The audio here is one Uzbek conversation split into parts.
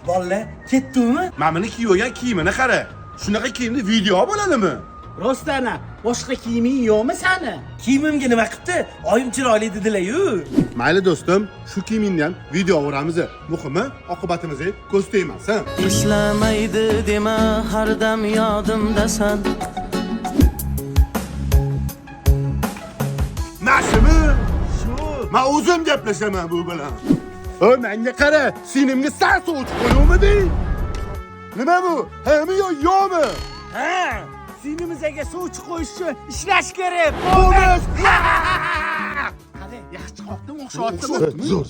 Bolla, ketdimi? Mana meni kiyib olgan kiyimini qara. Shunaqa kiyimni video bo'ladimi? Rostana, boshqa kiyiming yo'qmi sani? Kiyimimga nima qilibdi? Oyim chiroyli dedilar-yu. Mayli do'stim, shu kiyimingni ham video olamiz. Muhimi, oqibatimiz ko'z tegmasin. Eslamaydi dema, har dam yodimdasan. Nashimi? Shu. Men o'zim gaplashaman bu bilan. O, menga qara, sinimga sal sovuq qo'ymading? Nima bu? Hami yo'qmi? Ha, sinimizga suv qo'yish uchun ishlash kerak. Bo'lmas. Qani, yaxshi qoqdim, o'xshatdimi?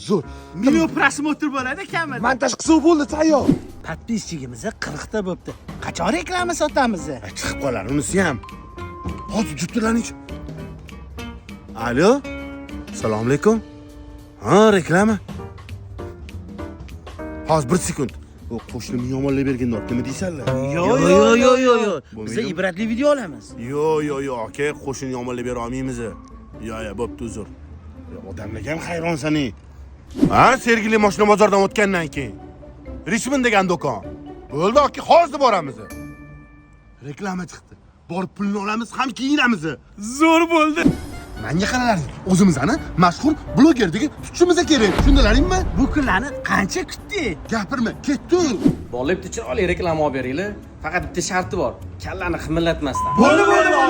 Zo'r. Million prosmotr bo'ladi kamida. Montaj qilsa bo'ldi, tayyor. Podpisчигimiz 40 ta bo'pti. Qachon reklama sotamiz? Chiqib qolar unisi ham. Hozir juftilaning. Alo. Assalomu alaykum. Ha, reklama. Hozir 1 sekund. O qo'shnimni yomonlab berganda nima deysanlar? Yo'q. Biz ibratli video olamiz. Yo'q, aka, qo'shni yomonlab bera olmaymiz. Yo'q, bo'pti, uzr. Odamlarga ham hayronsan-ey. Ha, Sergeli mashina bozordan o'tgandan keyin. Richmond degan do'kon. Bo'ldi, aka, hozir boramiz. Reklama chiqdi. Borib pulni olamiz, ham kiyinamiz. Zo'r bo'ldi. Menga qaralaring, o'zimizni mashhur blogerga tutishimiz kerak. Tushundilaringmi? Bu kunlarni qancha kutdik? Gapirma, ketdi. Bollibdi chiroyli reklama olib beringlar. Faqat bitta sharti bor. Kallani qimirlatmasdan. Bo'ldi,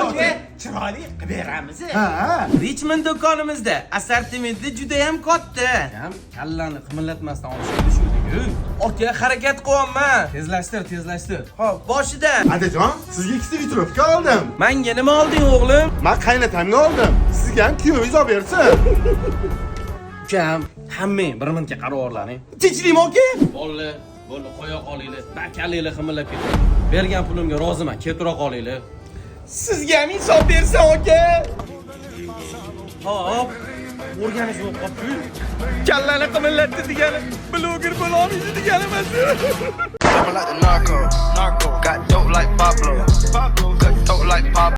aka. Chiroyli qilib beramiz. Ha. Richmond do'konimizda assortimenti juda ham katta. Ham kallani qimirlatmasdan olishga shunday-ku. Aka harakat qilyapman. Tezlashtir. Xo'p, boshida. Adajon, sizga ikkita vitrovka oldim. Menga nima olding o'g'lim? Men qaynatamga oldim. Sizga ham kuyovingiz olib bersin. Ukam, hammang bir minutga qarab o'rlaning. Tinchlikmi, aka? Bo'ldi, qo'ya qolinglar. Bakalinglar qimirlab ketdi. Bergan pulimga roziman, ketura qolinglar. Sizga ham hisob bersa, aka. Hop. O'rganish bo'lib qoldi. Kallani qimirlatdi degani, bloger bo'la olmaydi degani emas. Like the narco, got dope like Pablo, got dope like Pablo.